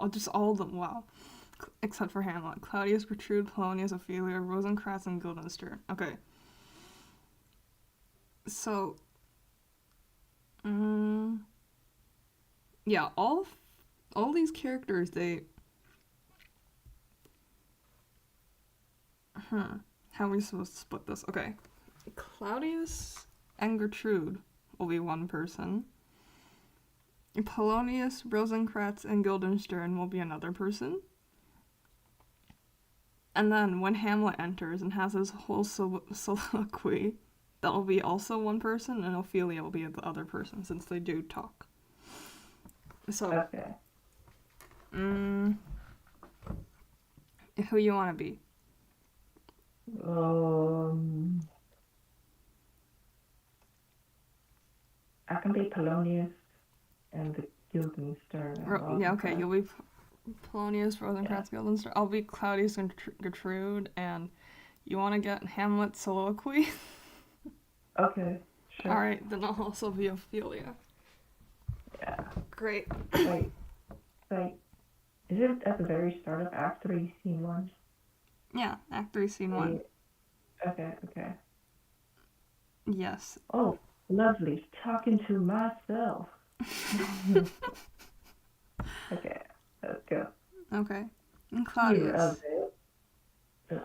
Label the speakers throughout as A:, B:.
A: just all of them, wow. Except for Hamlet. Claudius, Gertrude, Polonius, Ophelia, Rosencrantz, and Guildenstern. Okay. So, yeah, all these characters, they... How are we supposed to split this? Okay. Claudius and Gertrude will be one person. Polonius, Rosencrantz, and Guildenstern will be another person. And then when Hamlet enters and has his whole soliloquy, that will be also one person, and Ophelia will be the other person, since they do talk. So,
B: Okay.
A: Who you want to be?
B: I can be Polonius and the Guildenstern and Rosencrantz.
A: Yeah, okay, you'll be Polonius, Rosencrantz, Guildenstern. I'll be Claudius and Gertrude, and you want to get Hamlet's soliloquy?
B: Okay, sure.
A: Alright, then I'll also be Ophelia.
B: Yeah.
A: Great.
B: Wait. Is it at the very start of Act 3, Scene 1?
A: Yeah, Act 3, Scene 1.
B: Okay.
A: Yes.
B: Oh, lovely. Talking to myself. Okay, let's go.
A: Okay. And Claudius.
B: Here.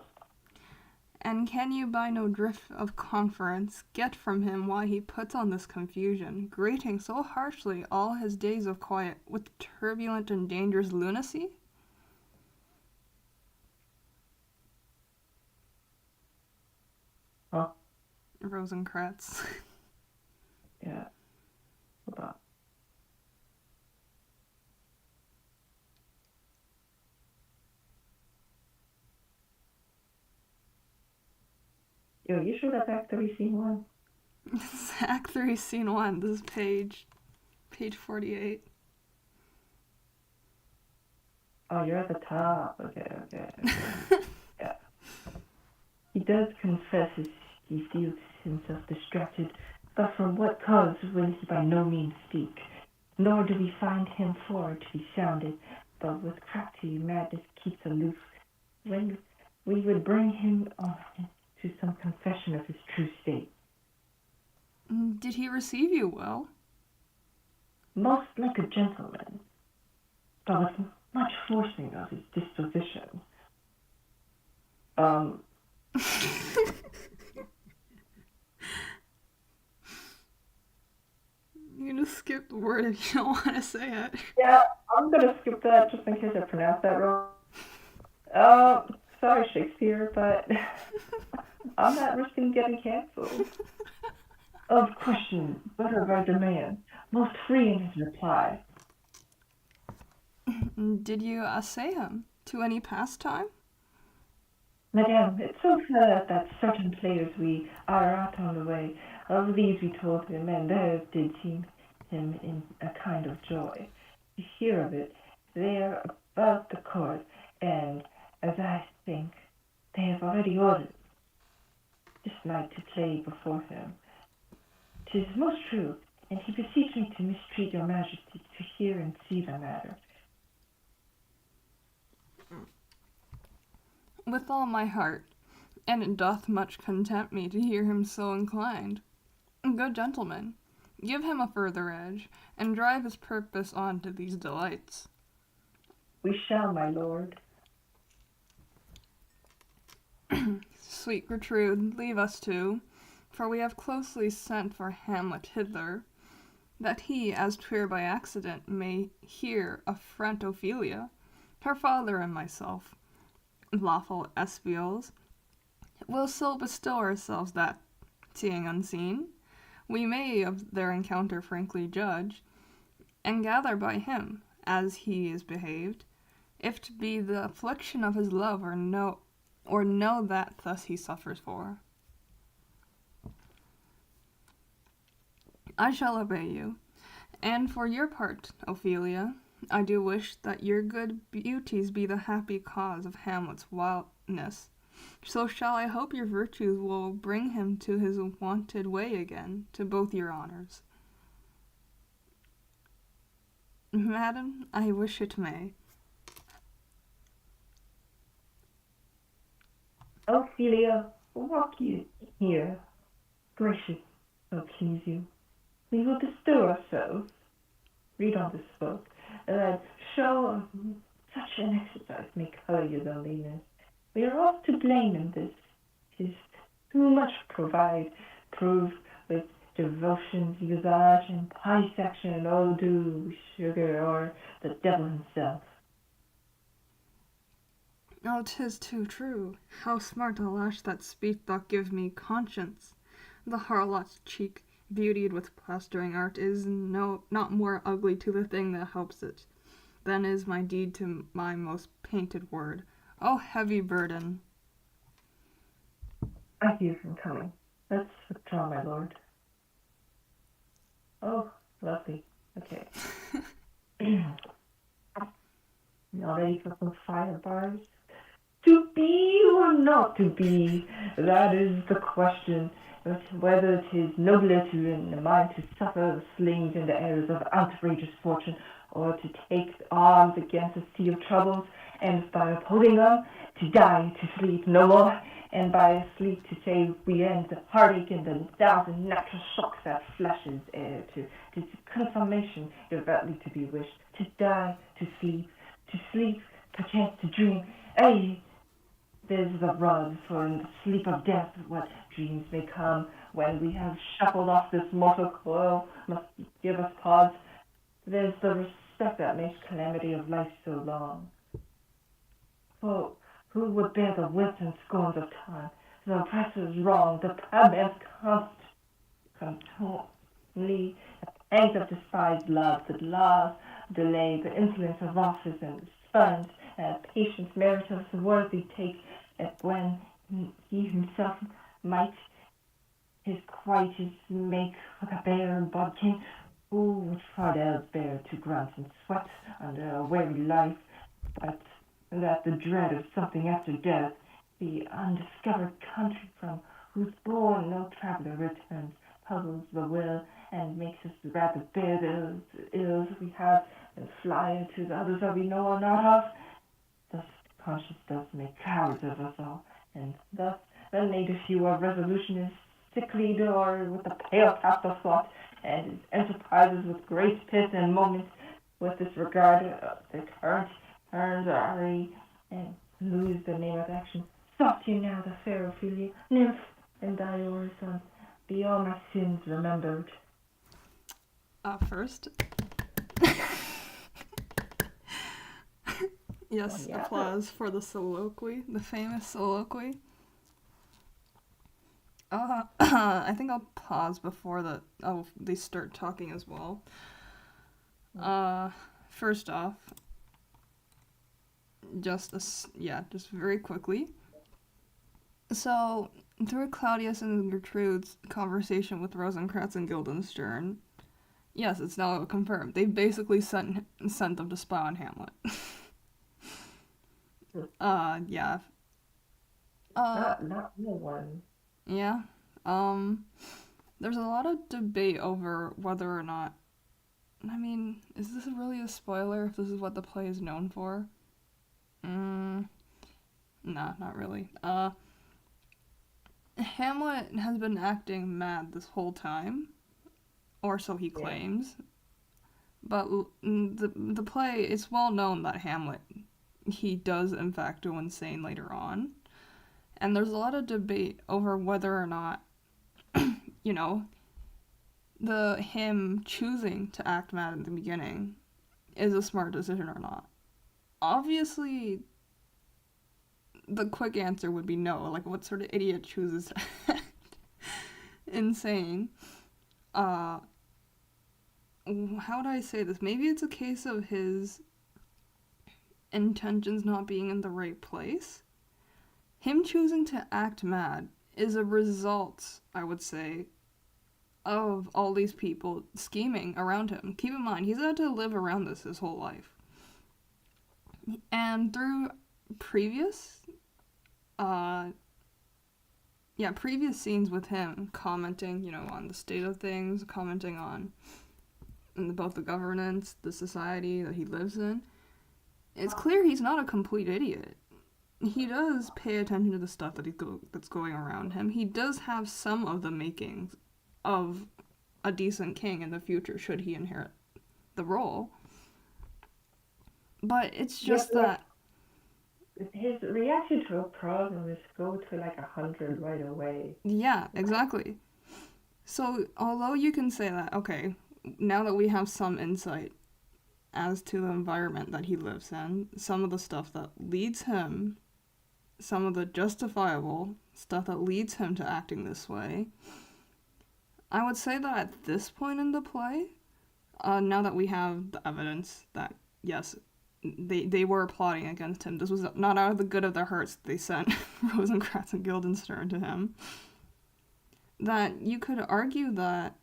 A: And can you by no drift of conference get from him why he puts on this confusion, grating so harshly all his days of quiet with turbulent and dangerous lunacy?
B: Huh?
A: Rosencrantz.
B: Yeah. Hold on. Yo, you sure that's Act 3, Scene 1?
A: This is Act 3, Scene 1. This is page 48.
B: Oh, you're at the top. Okay. Yeah. He does confess he feels himself distracted, but from what cause will he by no means speak, nor do we find him forward to be sounded, but with crafty madness keeps aloof, when we would bring him on to some confession of his true state.
A: Did he receive you well?
B: Most like a gentleman, but with much forcing of his disposition.
A: You can just skip the word if you don't want to say it.
B: Yeah, I'm gonna skip that just in case I pronounced that wrong. Sorry, Shakespeare, but I'm not risking getting cancelled. Of question, but of our demand, most free in his reply.
A: Did you assay him to any pastime?
B: Madame, it so fell that certain players we are out on the way, of these we told him, and theirs did seem him in a kind of joy. To hear of it, they are about the court, and, as I think, they have already ordered this night to play before him. 'Tis most true, and he beseeches me to mistreat your majesty to hear and see the matter.
A: With all my heart, and it doth much content me to hear him so inclined. Good gentleman, give him a further edge, and drive his purpose on to these delights.
B: We shall, my lord.
A: Sweet Gertrude, leave us too, for we have closely sent for Hamlet hither, that he, as 'twere by accident, may here affront Ophelia, her father and myself, lawful espials, will so bestow ourselves that, seeing unseen, we may of their encounter frankly judge, and gather by him, as he is behaved, if to be the affliction of his love or know that thus he suffers for. I shall obey you, and for your part, Ophelia, I do wish that your good beauties be the happy cause of Hamlet's wildness. So shall I hope your virtues will bring him to his wonted way again, to both your honours. Madam, I wish it may.
B: Ophelia, walk you here. Gracious, so please you. We will bestow ourselves. Read on this book. That show of such an exercise may colour your loneliness. We are all to blame in this. 'Tis too much prove with devotions, usage, and dissection, and all due sugar, or the devil himself.
A: Oh, 'tis too true. How smart a lash that speech doth give me conscience. The harlot's cheek, beautied with plastering art, is not more ugly to the thing that helps it, than is my deed to my most painted word. Oh, heavy burden!
B: I see you from coming. Let's withdraw, my lord. Oh, lovely. Okay. Now ready for some fire bars? To be or not to be, that is the question. But whether it is nobler to in the mind to suffer the slings and the arrows of outrageous fortune, or to take arms against a sea of troubles, and by upholding them, to die, to sleep no more, and by sleep to say we end the heartache and the thousand natural shocks that flesh is heir to consummation devoutly to be wished, to die, to sleep, perchance to dream. Ay, there's the rub, for in the sleep of death what dreams may come, when we have shuffled off this mortal coil, must give us pause. There's the respect that makes calamity of life so long. For who would bear the wits and scorns of time, the oppressor's wrong, the proud man's contumely, the pangs of despised love, the laws, delay, the insolence of office and spurns, and patience merit of the worthy take, that when he himself might his quietus make like a bear bodkin, who would far else bear to grunt and sweat under a weary life, but that the dread of something after death, the undiscovered country from whose bourne no traveller returns, puzzles the will, and makes us rather bear the ills we have, and fly to the others that we know or not of. Thus conscience does make cowards of us all, and thus the native few are resolutionists, sicklied or with a pale cast of thought, and his enterprises with great pith and moment, with this regard the current turns are and lose the name of action. Soft you now, the fair Ophelia, nymph, and thy yours, son, be all my sins remembered.
A: First. Yes,
B: Yeah.
A: applause for the soliloquy, the famous soliloquy. I think I'll pause before they start talking as well. First off, just very quickly. So, through Claudius and Gertrude's conversation with Rosencrantz and Guildenstern, yes, it's now confirmed. They basically sent them to spy on Hamlet. Yeah.
B: Not no one.
A: Yeah. There's a lot of debate over whether or not. I mean, is this really a spoiler if this is what the play is known for? Nah, not really. Hamlet has been acting mad this whole time, or so he claims. But the play, it's well known that Hamlet, he does in fact go insane later on. And there's a lot of debate over whether or not, him choosing to act mad at the beginning is a smart decision or not. Obviously, the quick answer would be no. Like, what sort of idiot chooses to act insane? How would I say this? Maybe it's a case of his intentions not being in the right place. Him choosing to act mad is a result, I would say, of all these people scheming around him. Keep in mind, he's had to live around this his whole life. And through previous scenes with him commenting, on the state of things, commenting on both the governance, the society that he lives in, it's clear he's not a complete idiot. he does pay attention to the stuff that's going around him. He does have some of the makings of a decent king in the future, should he inherit the role. But it's just that
B: his reaction to a problem is go to like 100 right away.
A: yeah, exactly. So although you can say that, okay, now that we have some insight as to the environment that he lives in, some of the stuff that leads him, some of the justifiable stuff that leads him to acting this way, I would say that at this point in the play, now that we have the evidence that, yes, they were plotting against him, this was not out of the good of their hearts they sent Rosencrantz and Guildenstern to him, that you could argue that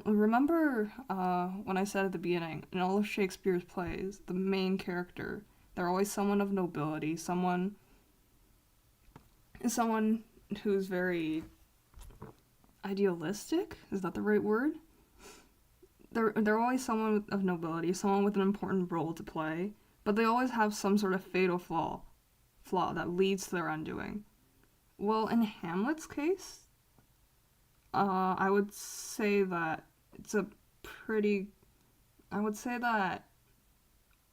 A: remember when I said at the beginning, in all of Shakespeare's plays, the main character, they're always someone of nobility, someone who's very idealistic. Is that the right word? They're always someone of nobility, someone with an important role to play, but they always have some sort of fatal flaw that leads to their undoing. Well, in Hamlet's case, I would say that I would say that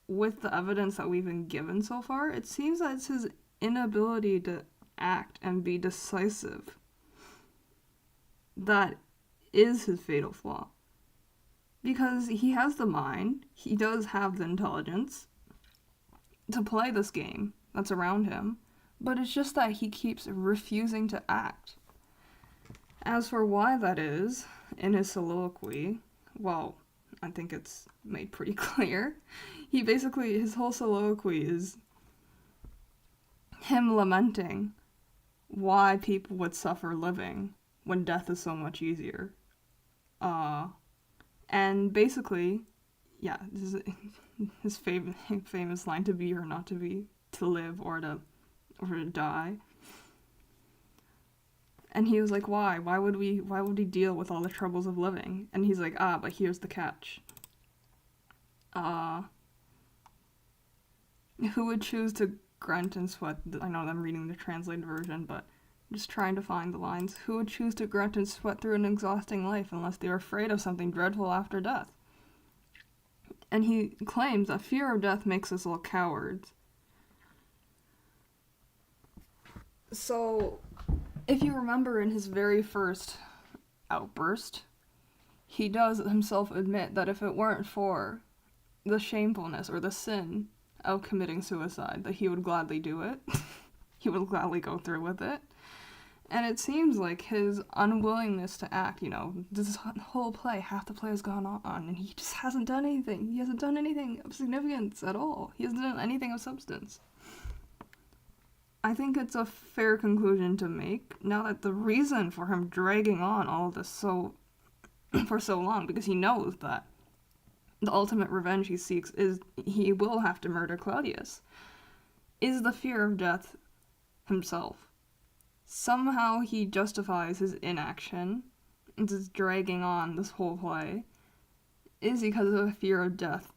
A: with the evidence that we've been given so far, it seems that it's his inability to act and be decisive that is his fatal flaw. Because he has the mind, he does have the intelligence to play this game that's around him, but it's just that he keeps refusing to act. As for why that is, in his soliloquy, well, I think it's made pretty clear. His whole soliloquy is him lamenting why people would suffer living when death is so much easier. And basically, yeah, this is his famous line, to be or not to be, to live or to die. And he was like, why? Why would he deal with all the troubles of living? And he's like, but here's the catch. Who would choose to grunt and sweat? I know I'm reading the translated version, but I'm just trying to find the lines. Who would choose to grunt and sweat through an exhausting life unless they were afraid of something dreadful after death? And he claims that fear of death makes us all cowards. So, if you remember in his very first outburst, he does himself admit that if it weren't for the shamefulness or the sin of committing suicide, that he would gladly do it. He would gladly go through with it. And it seems like his unwillingness to act, this whole play, half the play has gone on, and he just hasn't done anything. He hasn't done anything of significance at all. He hasn't done anything of substance. I think it's a fair conclusion to make, now that the reason for him dragging on all of this for so long, because he knows that the ultimate revenge he seeks is he will have to murder Claudius, is the fear of death himself. Somehow he justifies his inaction and just dragging on this whole play is because of a fear of death.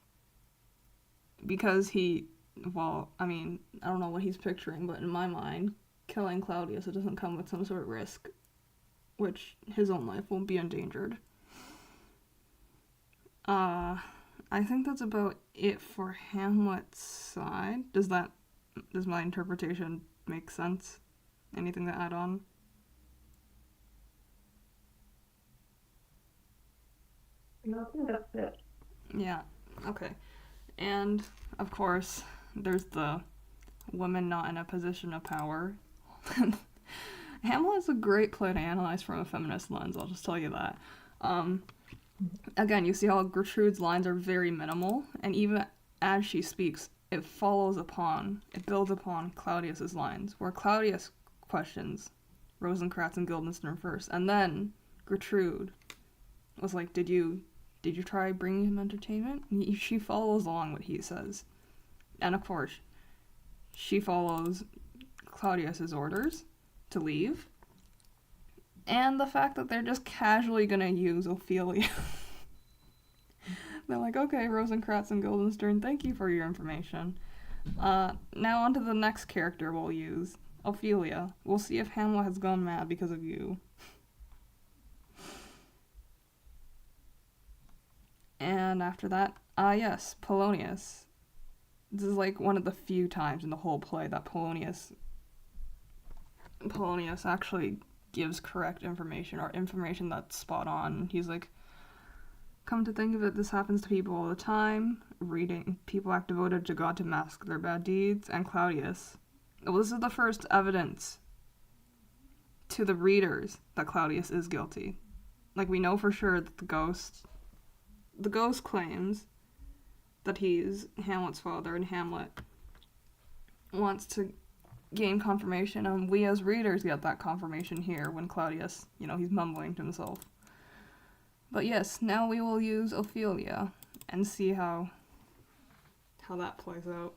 A: Because I don't know what he's picturing, but in my mind, killing Claudius, it doesn't come with some sort of risk, which his own life won't be endangered. I think that's about it for Hamlet's side. Does my interpretation make sense? Anything to add on?
B: No, I think that's it.
A: Yeah, okay. And, of course, there's the women not in a position of power. Hamlet is a great play to analyze from a feminist lens, I'll just tell you that. Again, you see how Gertrude's lines are very minimal, and even as she speaks, it builds upon Claudius's lines, where Claudius questions Rosencrantz and Guildenstern first, and then Gertrude was like, did you try bringing him entertainment? She follows along what he says. And of course, she follows Claudius's orders to leave. And the fact that they're just casually gonna use Ophelia. They're like, okay, Rosencrantz and Guildenstern, thank you for your information. Now on to the next character we'll use, Ophelia. We'll see if Hamlet has gone mad because of you. And after that, yes, Polonius. This is like one of the few times in the whole play that Polonius actually gives correct information or information that's spot on. He's like, come to think of it, this happens to people all the time. Reading, people act devoted to God to mask their bad deeds. And Claudius. Well, this is the first evidence to the readers that Claudius is guilty. Like, we know for sure that the ghost claims that he's Hamlet's father, and Hamlet wants to gain confirmation, and we as readers get that confirmation here when Claudius, he's mumbling to himself. But yes, now we will use Ophelia and see how that plays out.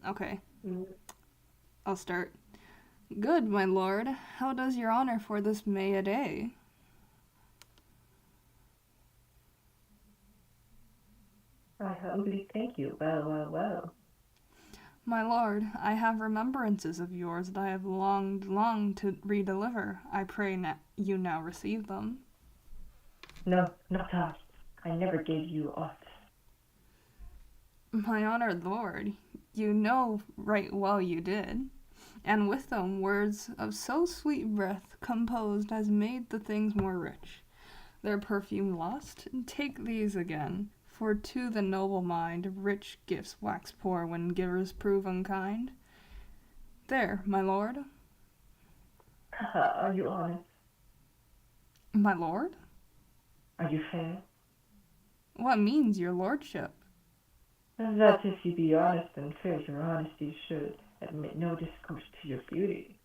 A: Okay. I'll start. Good, my lord. How does your honor for this May a day?
B: I humbly thank you. Well.
A: My lord, I have remembrances of yours that I have longed to redeliver. I pray you now receive them.
B: No, not us. I never gave you aught.
A: My honored lord, you know right well you did, and with them words of so sweet breath composed as made the things more rich. Their perfume lost, take these again, for to the noble mind rich gifts wax poor when givers prove unkind. There, my lord.
B: Are you honest?
A: My lord?
B: Are you fair?
A: What means your lordship?
B: That if you be honest and fair, your honesty should admit no discourse to your beauty.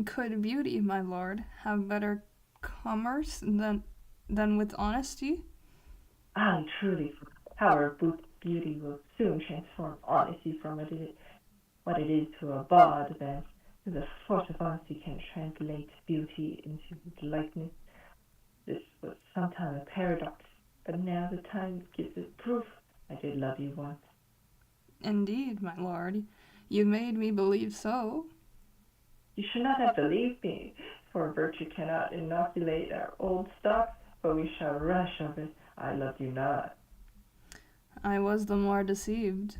A: Could beauty, my lord, have better commerce than with honesty?
B: Aye, truly, for the power of beauty will soon transform honesty from what it is to a bawd, then the force of honesty can translate beauty into likeness. This was sometime a paradox, but now the time gives it proof. I did love you once.
A: Indeed, my lord, you made me believe so.
B: You should not have believed me, for virtue cannot inoculate our old stock, but we shall rush of it. I loved you not.
A: I was the more deceived.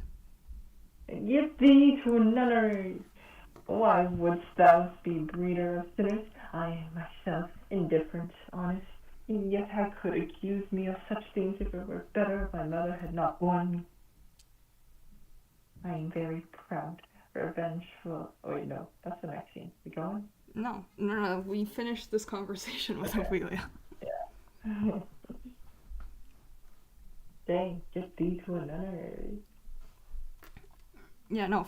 B: Give thee to a nunnery. Why wouldst thou be breeder of sinners? I am myself indifferent, honest, and yet I could accuse me of such things if it were better if my mother had not borne me. I am very proud, revengeful. Oh wait, no, that's the next scene. We going?
A: No. We finished this conversation with Ophelia.
B: Yeah. Dang, get thee to a nunnery.
A: Yeah, no,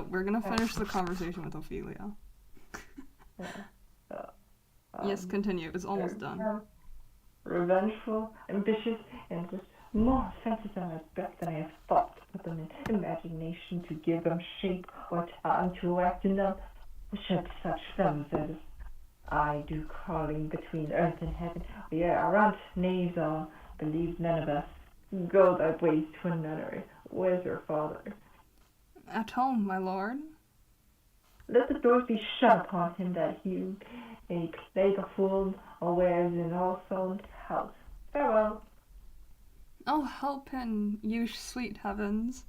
A: we're gonna finish the conversation with Ophelia. Yes, continue. It's almost done.
B: Revengeful, ambitious, and just more offensive than I have thought, with an imagination to give them shape or time to act in them. Should such fellows as I do crawling between earth and heaven, we are arrant knaves all, believe none of us. Go thy ways to a nunnery. Where's your father?
A: At home, my lord.
B: Let the doors be shut upon him that he may plague a fool always in all souls' house. Farewell.
A: Oh, help him, you sweet heavens.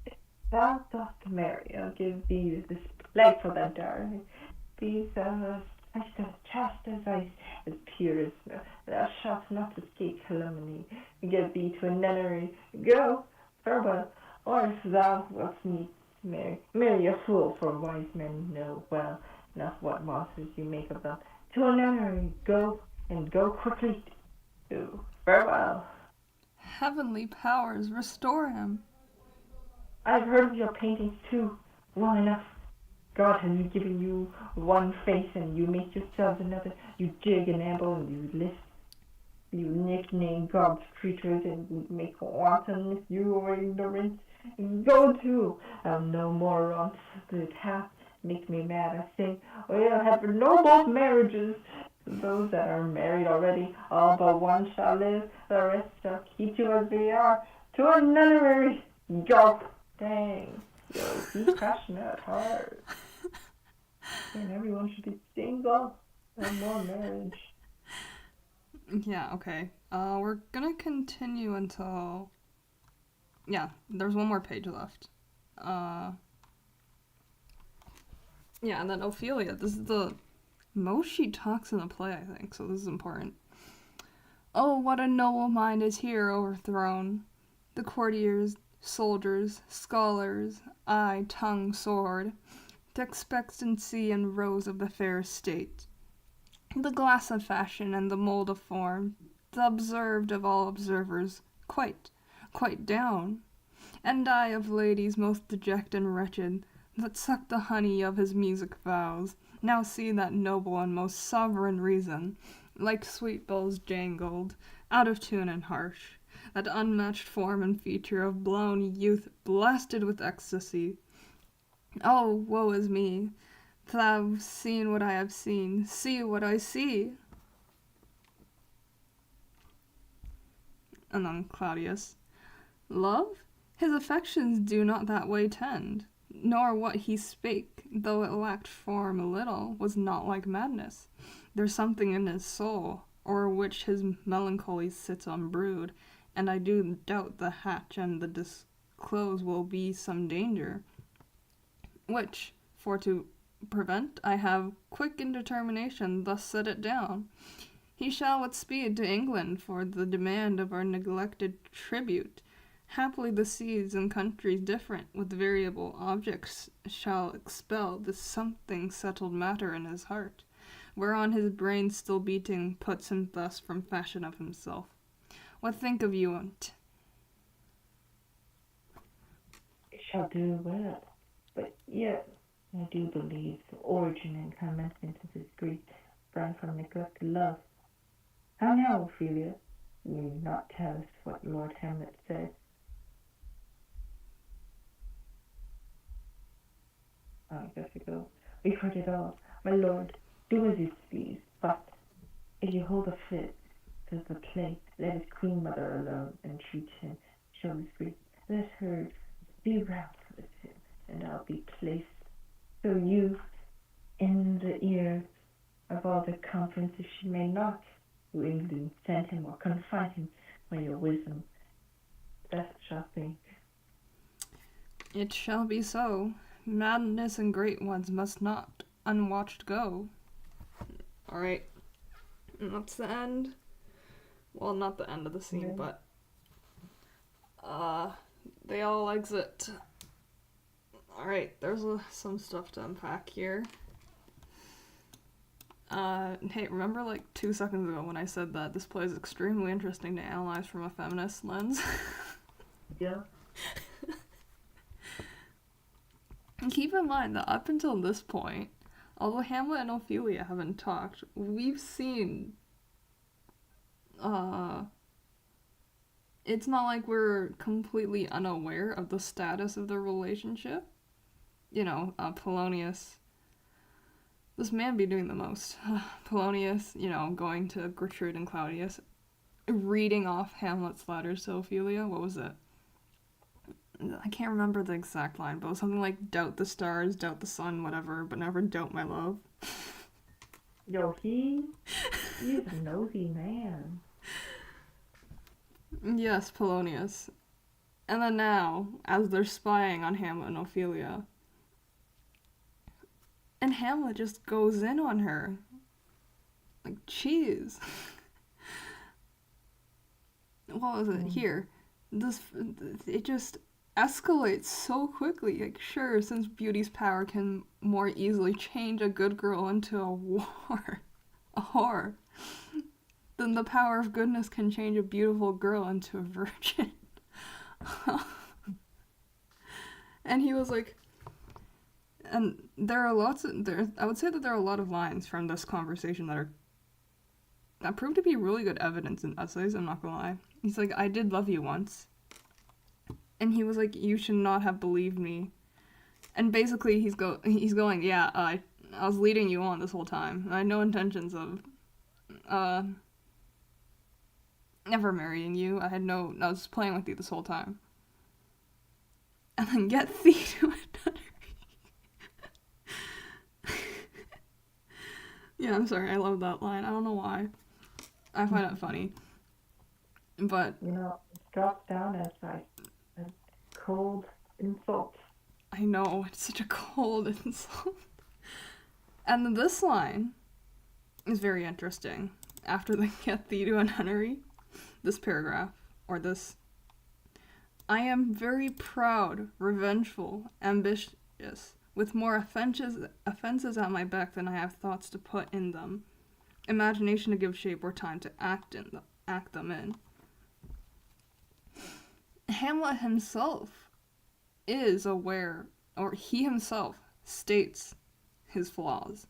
B: If thou dost marry, I'll give thee this plague for thy dowry. These ice as chaste as ice, as pure as snow. Thou shalt not escape calumny. Get thee to a nunnery. Go, farewell. Or if thou wilt marry a fool, for wise men know well enough what monsters you make of them. To a nunnery, go, and go quickly. Farewell.
A: Heavenly powers, restore him.
B: I've heard of your paintings too. Well enough. God has given you one face, and you make yourselves another. You dig and amble, and you list. You nickname God's creatures, and you make wanton. You are ignorant. Go to. I'll no more wrongs. The half makes me mad. I say, we'll have noble marriages. Those that are married already, all but one shall live. The rest shall keep you as they are. to a nunnery. Yup. Dang. Yo, he's crashing out hard. And everyone should be single. No more marriage.
A: Yeah, okay. We're gonna continue until... Yeah, there's one more page left. Yeah, and then Ophelia. This is the most she talks in the play, I think, so this is important. Oh, what a noble mind is here overthrown. The courtiers, soldiers, scholars, eye, tongue, sword, th' expectancy and rose of the fair estate, the glass of fashion and the mould of form, the observed of all observers, quite down. And I of ladies most deject and wretched, that suck the honey of his music vows, now see that noble and most sovereign reason, like sweet bells jangled, out of tune and harsh, that unmatched form and feature of blown youth blasted with ecstasy. Oh, woe is me! Thou've seen what I have seen, see what I see! And then Claudius. Love? His affections do not that way tend, nor what he spake, though it lacked form a little, was not like madness. There's something in his soul, o'er which his melancholy sits unbrewed, and I do doubt the hatch and the disclose will be some danger, which, for to prevent, I have quick in determination thus set it down. He shall with speed to England for the demand of our neglected tribute. Happily the seas and countries different with variable objects shall expel this something settled matter in his heart, whereon his brain still beating puts him thus from fashion of himself. What think of you on't?
B: It shall do well, but yet I do believe the origin and commencement of his grief sprang from neglected love. How now, Ophelia? Will you not tell us what Lord Hamlet said? I guess we go. We've heard it all. My lord, do as you please, but if you hold a fit, says the play, let his queen mother alone, entreat him, show his grief. Let her be round with him, and I'll be placed, so you, in the ear of all the conference, if she may not to England send him or confine him by your wisdom, best shall think.
A: It shall be so. Madness and great ones must not unwatched go. Alright. That's the end. Well, not the end of the scene, but they all exit. Alright, there's some stuff to unpack here. Hey, remember like 2 seconds ago when I said that this play is extremely interesting to analyze from a feminist lens?
B: Yeah.
A: And keep in mind that up until this point, although Hamlet and Ophelia haven't talked, we've seen, it's not like we're completely unaware of the status of their relationship. You know, Polonius, this man be doing the most. Polonius, you know, going to Gertrude and Claudius, reading off Hamlet's letters to Ophelia. What was it? I can't remember the exact line, but it was something like, doubt the stars, doubt the sun, whatever, but never doubt my love.
B: Yo, he's a nosy man.
A: Yes, Polonius. And then now, as they're spying on Hamlet and Ophelia, and Hamlet just goes in on her. Like cheese. What was it? Here. It just escalates so quickly. Like, sure, since beauty's power can more easily change a good girl into a whore, then the power of goodness can change a beautiful girl into a virgin. And he was like, and there are I would say that there are a lot of lines from this conversation that prove to be really good evidence in essays, I'm not gonna lie. He's like, I did love you once. And he was like, you should not have believed me. And basically he's going, yeah, I was leading you on this whole time. I had no intentions of never marrying you. I was playing with you this whole time. And then get thee to a nunnery. Yeah, I'm sorry, I love that line. I don't know why. I find it funny. But
B: it drops down as a cold insult.
A: I know, it's such a cold insult. And then this line is very interesting. After the get thee to a nunnery, this paragraph, or this: I am very proud, revengeful, ambitious, with more offences at my back than I have thoughts to put in them, imagination to give shape, or time to act them in. Hamlet himself is aware, or he himself states his flaws.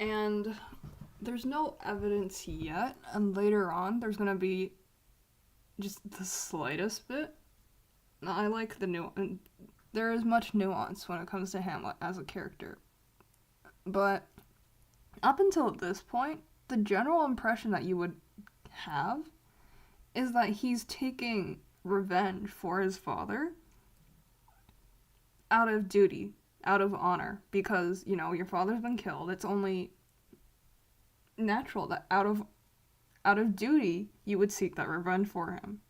A: And there's no evidence yet, and later on there's going to be just the slightest bit. I like the nuance. There is much nuance when it comes to Hamlet as a character. But up until this point, the general impression that you would have is that he's taking revenge for his father out of duty, out of honor, because, your father's been killed. It's only natural that out of duty you would seek that revenge for him.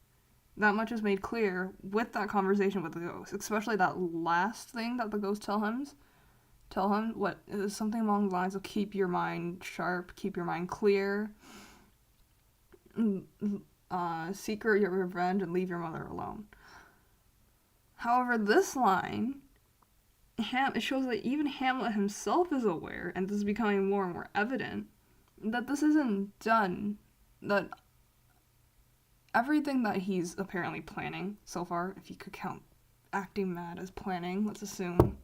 A: That much is made clear with that conversation with the ghost, especially that last thing that the ghost tell him what is something along the lines of keep your mind sharp, keep your mind clear, seek your revenge and leave your mother alone. However, this line, it shows that even Hamlet himself is aware, and this is becoming more and more evident, that this isn't done, that everything that he's apparently planning so far, if you could count acting mad as planning, let's assume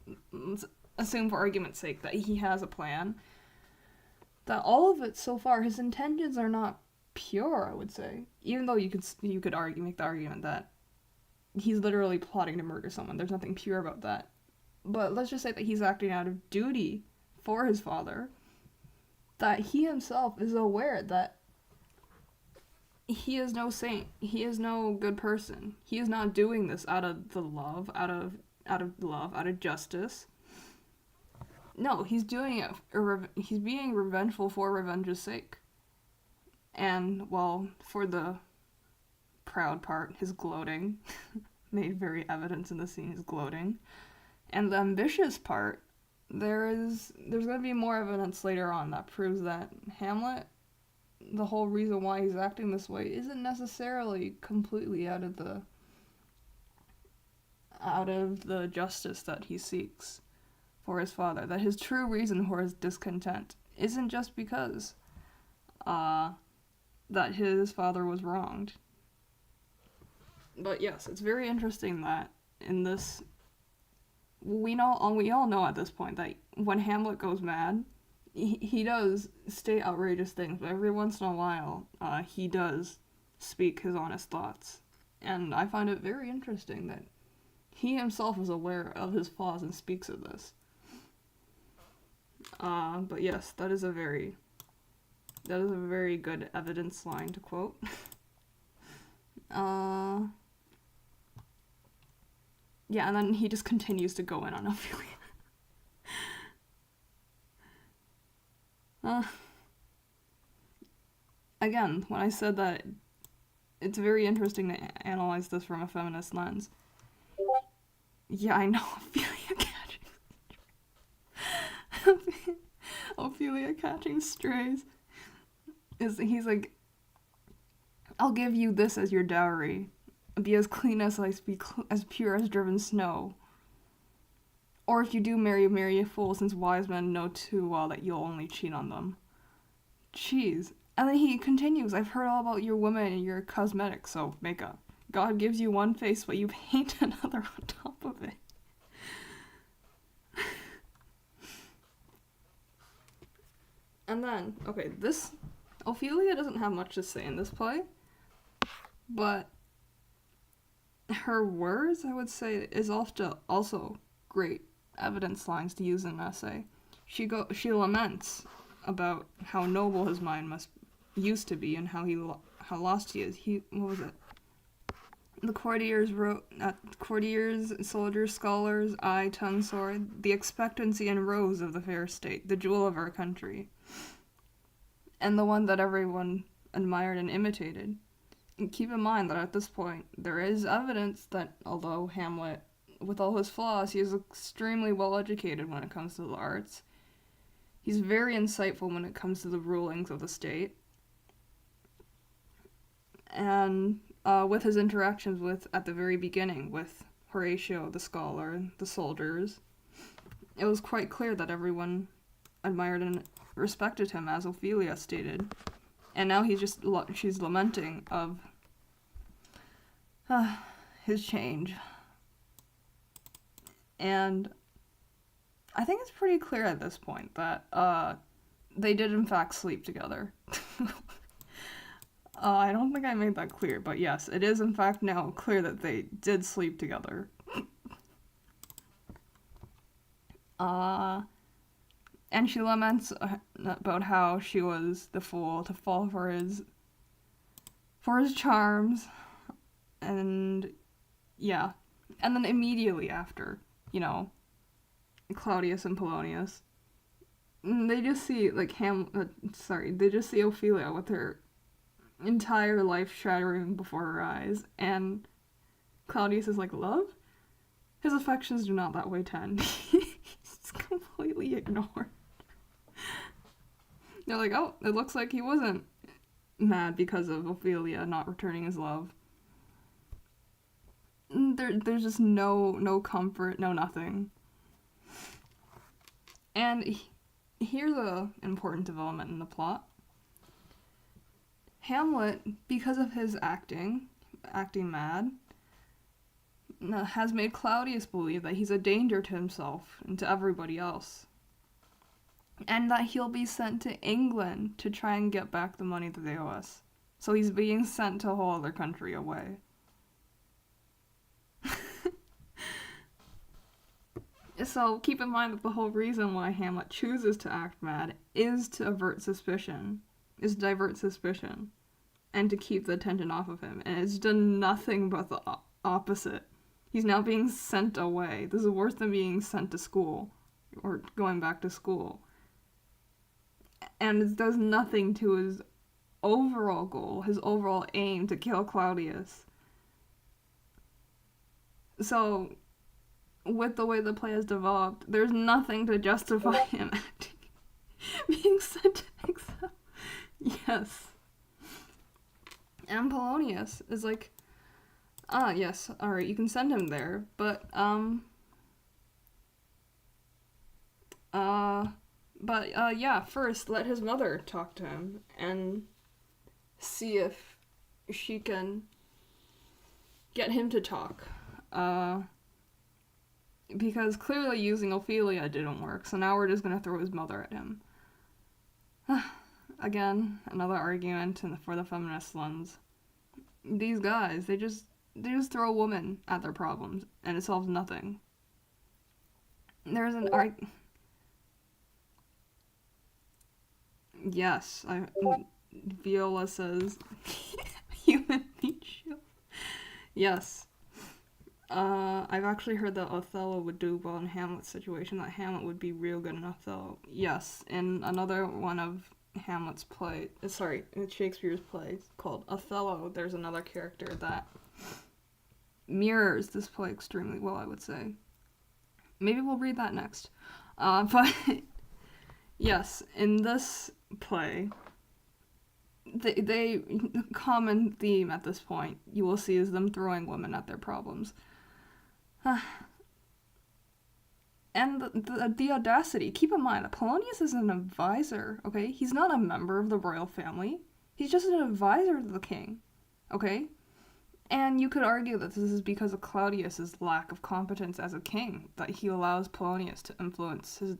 A: for argument's sake that he has a plan, that all of it so far, his intentions are not pure, I would say. Even though you could make the argument that he's literally plotting to murder someone. There's nothing pure about that. But let's just say that he's acting out of duty for his father, that he himself is aware that he is no saint. He is no good person. He is not doing this out of the love, out of justice. No, he's doing it. He's being revengeful for revenge's sake. And, well, for the proud part, his gloating, made very evident in the scene, his gloating. And the ambitious part, there's going to be more evidence later on that proves that Hamlet, the whole reason why he's acting this way, isn't necessarily completely out of the justice that he seeks for his father. That his true reason for his discontent isn't just because that his father was wronged. But yes, it's very interesting that in this, we all know at this point that when Hamlet goes mad, he does state outrageous things, but every once in a while, he does speak his honest thoughts. And I find it very interesting that he himself is aware of his flaws and speaks of this. But yes, that is a very good evidence line to quote. Yeah, and then he just continues to go in on Ophelia. Again, when I said that it's very interesting to analyze this from a feminist lens. Yeah, I know, Ophelia catching strays. He's like, I'll give you this as your dowry. Be as clean as ice, be as pure as driven snow. Or if you do marry a fool, since wise men know too well that you'll only cheat on them. Jeez. And then he continues, I've heard all about your women and your cosmetics, so makeup. God gives you one face, but you paint another on top of it. And then, okay, Ophelia doesn't have much to say in this play, but her words, I would say, is also great evidence lines to use in an essay. She laments about how noble his mind must used to be and how lost he is. What was it? The courtiers wrote, courtiers, soldiers, scholars, eye, tongue, sword, the expectancy and rose of the fair state, the jewel of our country, and the one that everyone admired and imitated. And keep in mind that at this point, there is evidence that although Hamlet, with all his flaws, he is extremely well educated when it comes to the arts. He's very insightful when it comes to the rulings of the state. And with his interactions at the very beginning, with Horatio, the scholar, the soldiers, it was quite clear that everyone admired and respected him, as Ophelia stated. And now she's lamenting of his change. And I think it's pretty clear at this point that they did in fact sleep together. I don't think I made that clear, but yes, it is in fact now clear that they did sleep together. And she laments about how she was the fool to fall for his charms, and yeah. And then immediately after, Claudius and Polonius, they just see, they just see Ophelia with her entire life shattering before her eyes, and Claudius is like, love? His affections do not that way tend. He's completely ignored. They're like, oh, it looks like he wasn't mad because of Ophelia not returning his love. There's just no comfort, no nothing. And here's an important development in the plot. Hamlet, because of his acting mad, has made Claudius believe that he's a danger to himself and to everybody else. And that he'll be sent to England to try and get back the money that they owe us. So he's being sent to a whole other country away. So keep in mind that the whole reason why Hamlet chooses to act mad is to divert suspicion, and to keep the attention off of him. And it's done nothing but the opposite. He's now being sent away. This is worse than being sent to school, or going back to school. And it does nothing to his overall goal, his overall aim to kill Claudius. So, with the way the play has developed, there's nothing to justify him being sent to exile. Yes. And Polonius is like, yes, alright, you can send him there, but, yeah, first let his mother talk to him and see if she can get him to talk. Because clearly using Ophelia didn't work, so now we're just gonna throw his mother at him. Again, another argument for the feminist lens. These guys, they just throw a woman at their problems, and it solves nothing. There's an Yes, Viola says human meat shield. Yes. I've actually heard that Othello would do well in Hamlet's situation, that Hamlet would be real good in Othello. Yes, in another one of Hamlet's Shakespeare's plays called Othello, there's another character that mirrors this play extremely well, I would say. Maybe we'll read that next. But yes, in this play, they common theme at this point you will see is them throwing women at their problems. And the audacity. Keep in mind that Polonius is an advisor, okay? He's not a member of the royal family. He's just an advisor to the king, okay? And you could argue that this is because of Claudius's lack of competence as a king, that he allows Polonius to influence his...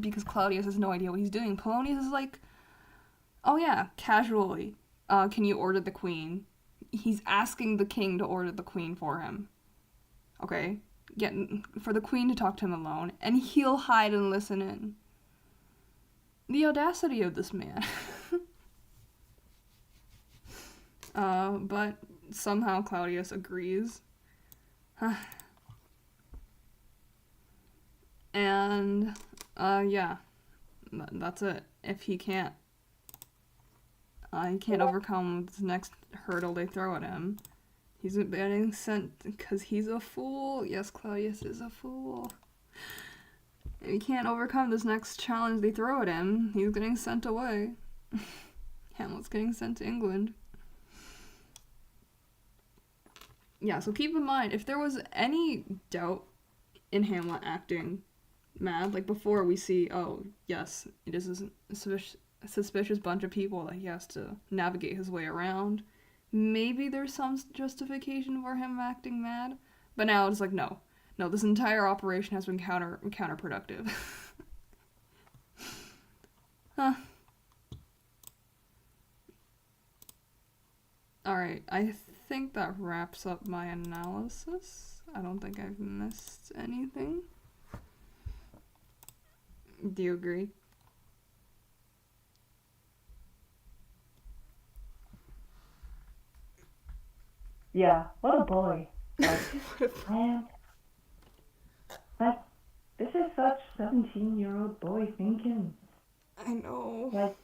A: Because Claudius has no idea what he's doing. Polonius is like, oh yeah, casually, can you order the queen? He's asking the king to order the queen for him. Okay? For the queen to talk to him alone, and he'll hide and listen in. The audacity of this man. But somehow Claudius agrees. And, yeah, that's it. If he can't overcome this next hurdle they throw at him, he's getting sent because he's a fool. Yes, Claudius is a fool. If he can't overcome this next challenge they throw at him, he's getting sent away. Hamlet's getting sent to England. Yeah, so keep in mind, if there was any doubt in Hamlet acting mad, like before we see, oh, yes, it is a suspicious bunch of people that he has to navigate his way around, maybe there's some justification for him acting mad, but now it's like, no, this entire operation has been counterproductive. Huh. Alright, I think that wraps up my analysis. I don't think I've missed anything. Do you agree?
B: Yeah, what a boy. Like, man, like, this is such 17-year-old boy thinking.
A: I know.
B: Like,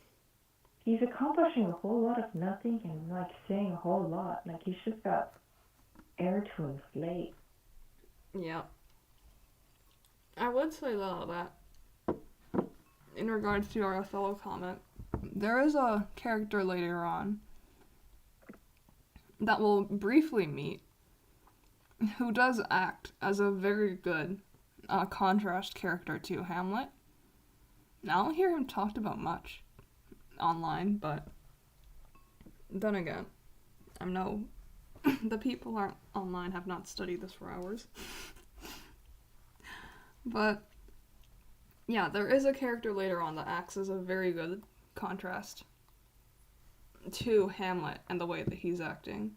B: he's accomplishing a whole lot of nothing and, like, saying a whole lot. Like, he's just got air to inflate.
A: Yeah. I would say though that in regards to our Othello comment, there is a character later on that we'll briefly meet who does act as a very good contrast character to Hamlet. Now, I don't hear him talked about much online, but then again, I know the people aren't online have not studied this for hours. But yeah, there is a character later on that acts as a very good contrast to Hamlet and the way that he's acting.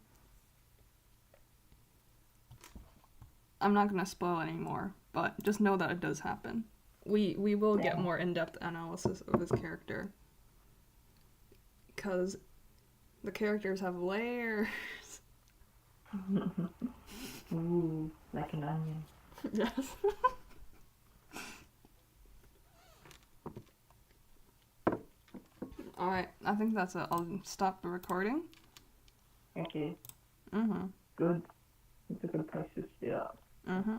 A: I'm not gonna spoil anymore, but just know that it does happen. We will get more in-depth analysis of his character, because the characters have layers.
B: Ooh, like an onion.
A: Yes. Alright, I think that's it. I'll stop the recording.
B: Okay.
A: Mm-hmm.
B: Good. It's a good place to stop.
A: Mm-hmm.